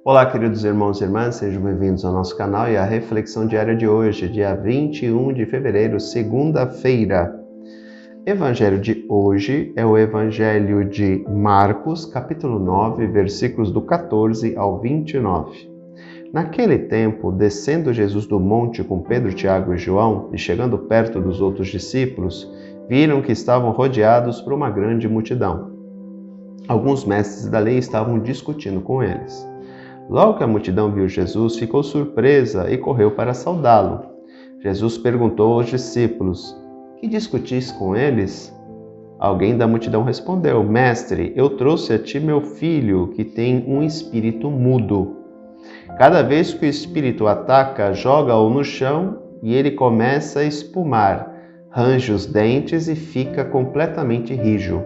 Olá, queridos irmãos e irmãs, sejam bem-vindos ao nosso canal e à reflexão diária de hoje, dia 21 de fevereiro, segunda-feira. O evangelho de hoje é o evangelho de Marcos, capítulo 9, versículos do 14 ao 29. Naquele tempo, descendo Jesus do monte com Pedro, Tiago e João, e chegando perto dos outros discípulos, viram que estavam rodeados por uma grande multidão. Alguns mestres da lei estavam discutindo com eles. Logo que a multidão viu Jesus, ficou surpresa e correu para saudá-lo. Jesus perguntou aos discípulos: "Que discutis com eles?" Alguém da multidão respondeu: "Mestre, eu trouxe a ti meu filho, que tem um espírito mudo. Cada vez que o espírito ataca, joga-o no chão e ele começa a espumar, range os dentes e fica completamente rijo.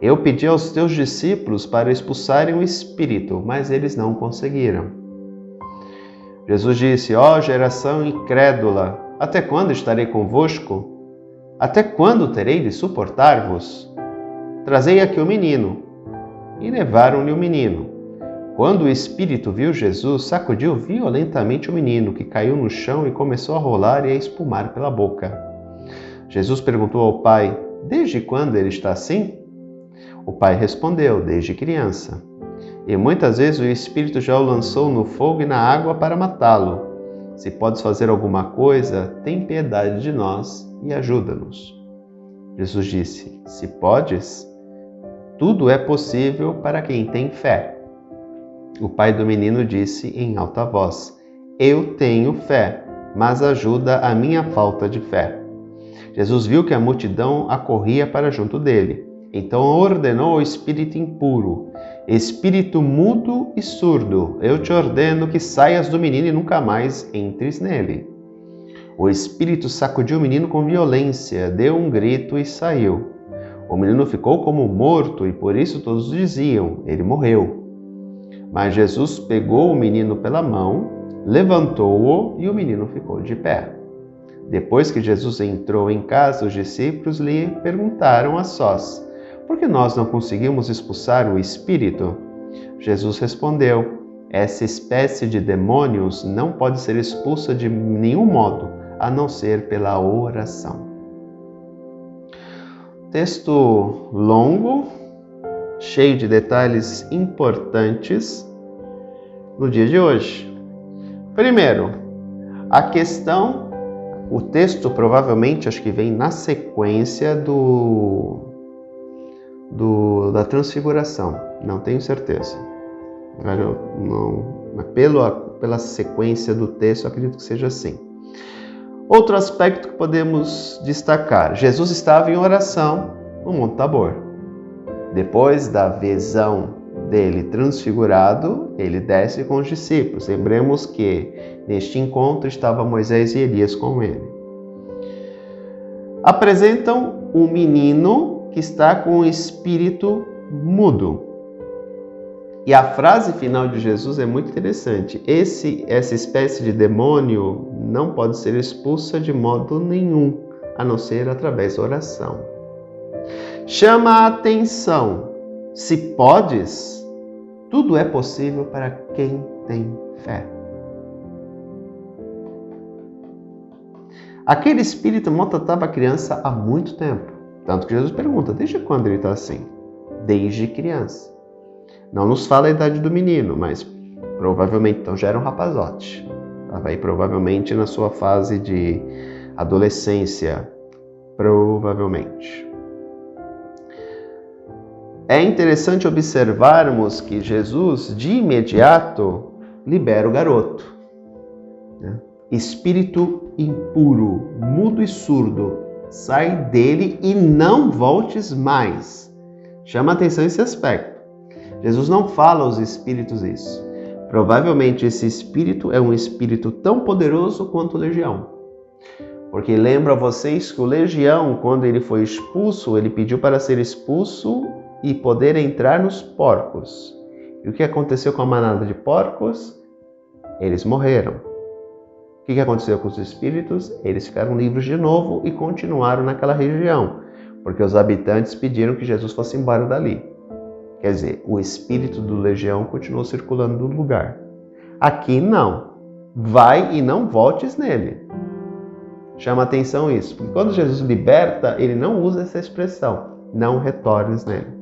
Eu pedi aos teus discípulos para expulsarem o espírito, mas eles não conseguiram." Jesus disse: "Ó geração incrédula, até quando estarei convosco? Até quando terei de suportar-vos? Trazei aqui o menino." E levaram-lhe o menino. Quando o espírito viu Jesus, sacudiu violentamente o menino, que caiu no chão e começou a rolar e a espumar pela boca. Jesus perguntou ao pai: "Desde quando ele está assim?" O pai respondeu: "Desde criança. E muitas vezes o espírito já o lançou no fogo e na água para matá-lo. Se podes fazer alguma coisa, tem piedade de nós e ajuda-nos." Jesus disse: "Se podes, tudo é possível para quem tem fé." O pai do menino disse em alta voz: "Eu tenho fé, mas ajuda a minha falta de fé." Jesus viu que a multidão acorria para junto dele. Então ordenou ao espírito impuro: "Espírito mudo e surdo, eu te ordeno que saias do menino e nunca mais entres nele." O espírito sacudiu o menino com violência, deu um grito e saiu. O menino ficou como morto e por isso todos diziam: "Ele morreu." Mas Jesus pegou o menino pela mão, levantou-o e o menino ficou de pé. Depois que Jesus entrou em casa, os discípulos lhe perguntaram a sós: "Por que nós não conseguimos expulsar o espírito?" Jesus respondeu: "Essa espécie de demônios não pode ser expulsa de nenhum modo, a não ser pela oração." Texto longo, cheio de detalhes importantes no dia de hoje. Primeiro, a questão, o texto provavelmente acho que vem na sequência da transfiguração, não tenho certeza. Mas pela sequência do texto, acredito que seja assim. Outro aspecto que podemos destacar: Jesus estava em oração no Monte Tabor. Depois da visão dele transfigurado, ele desce com os discípulos. Lembremos que neste encontro estava Moisés e Elias com ele. Apresentam um menino que está com o espírito mudo. E a frase final de Jesus é muito interessante: essa espécie de demônio não pode ser expulsa de modo nenhum, a não ser através da oração. Chama a atenção: se podes, tudo é possível para quem tem fé. Aquele espírito maltratava a criança há muito tempo. Tanto que Jesus pergunta: desde quando ele está assim? Desde criança. Não nos fala a idade do menino, mas provavelmente então já era um rapazote. Estava aí provavelmente na sua fase de adolescência. Provavelmente. É interessante observarmos que Jesus, de imediato, libera o garoto. Espírito impuro, mudo e surdo, sai dele e não voltes mais. Chama a atenção esse aspecto. Jesus não fala aos espíritos isso. Provavelmente esse espírito é um espírito tão poderoso quanto o legião. Porque lembro a vocês que o legião, quando ele foi expulso, ele pediu para ser expulso e poder entrar nos porcos. E o que aconteceu com a manada de porcos? Eles morreram. O que aconteceu com os espíritos? Eles ficaram livres de novo e continuaram naquela região, porque os habitantes pediram que Jesus fosse embora dali. Quer dizer, o espírito do legião continuou circulando no lugar. Aqui não. Vai e não voltes nele. Chama atenção isso, porque quando Jesus liberta, ele não usa essa expressão, não retornes nele.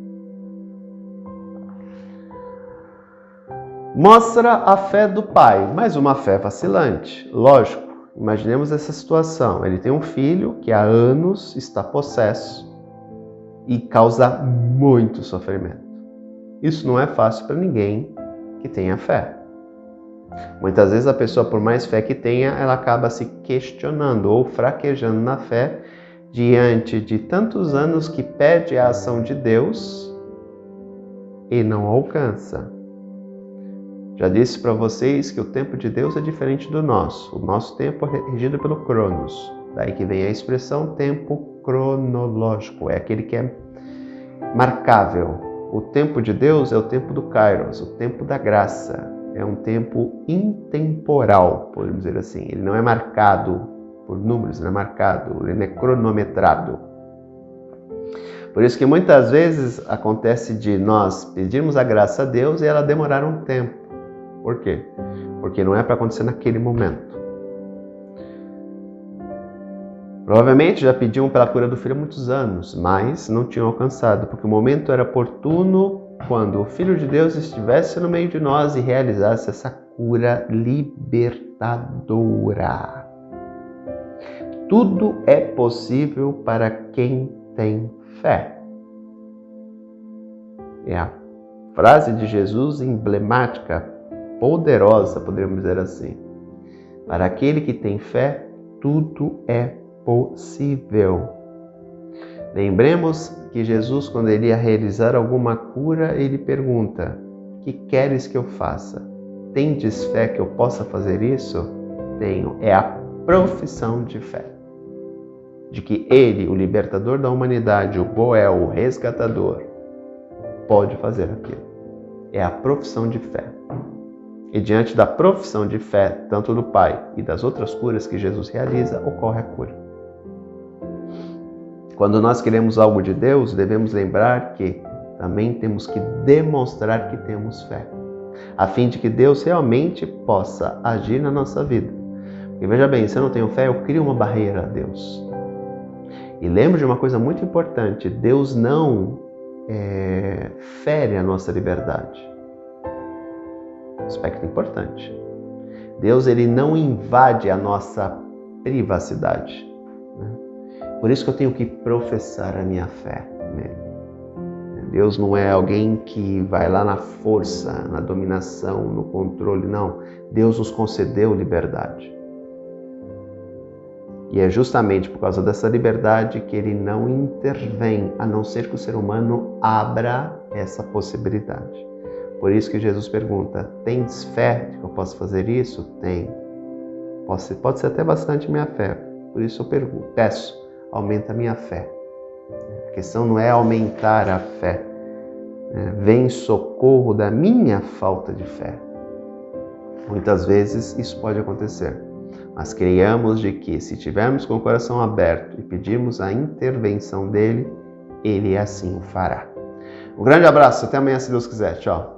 Mostra a fé do pai, mas uma fé vacilante. Lógico, imaginemos essa situação. Ele tem um filho que há anos está possesso e causa muito sofrimento. Isso não é fácil para ninguém que tenha fé. Muitas vezes a pessoa, por mais fé que tenha, ela acaba se questionando ou fraquejando na fé diante de tantos anos que pede a ação de Deus e não alcança. Já disse para vocês que o tempo de Deus é diferente do nosso. O nosso tempo é regido pelo Cronos. Daí que vem a expressão tempo cronológico. É aquele que é marcável. O tempo de Deus é o tempo do Kairos, o tempo da graça. É um tempo intemporal, podemos dizer assim. Ele não é marcado por números, ele é marcado, ele é cronometrado. Por isso que muitas vezes acontece de nós pedirmos a graça a Deus e ela demorar um tempo. Por quê? Porque não é para acontecer naquele momento. Provavelmente já pediam pela cura do filho há muitos anos, mas não tinham alcançado, porque o momento era oportuno quando o Filho de Deus estivesse no meio de nós e realizasse essa cura libertadora. Tudo é possível para quem tem fé. É a frase de Jesus emblemática, poderosa, poderíamos dizer assim. Para aquele que tem fé, tudo é possível. Lembremos que Jesus, quando ele ia realizar alguma cura, ele pergunta: que queres que eu faça? Tendes fé que eu possa fazer isso? Tenho. É a profissão de fé. De que ele, o libertador da humanidade, o Goel, o resgatador, pode fazer aquilo. É a profissão de fé. E diante da profissão de fé, tanto do Pai e das outras curas que Jesus realiza, ocorre a cura. Quando nós queremos algo de Deus, devemos lembrar que também temos que demonstrar que temos fé, a fim de que Deus realmente possa agir na nossa vida. Porque veja bem, se eu não tenho fé, eu crio uma barreira a Deus. E lembre de uma coisa muito importante: Deus não fere a nossa liberdade. Aspecto importante. Deus, ele não invade a nossa privacidade. Por isso que eu tenho que professar a minha fé nele. Deus não é alguém que vai lá na força, na dominação, no controle, não. Deus nos concedeu liberdade. E é justamente por causa dessa liberdade que ele não intervém, a não ser que o ser humano abra essa possibilidade. Por isso que Jesus pergunta: tens fé de que eu posso fazer isso? Tem. Pode ser até bastante minha fé. Por isso eu peço, aumenta a minha fé. A questão não é aumentar a fé. Vem em socorro da minha falta de fé. Muitas vezes isso pode acontecer. Mas creiamos de que, se tivermos com o coração aberto e pedirmos a intervenção dele, ele assim o fará. Um grande abraço, até amanhã, se Deus quiser. Tchau.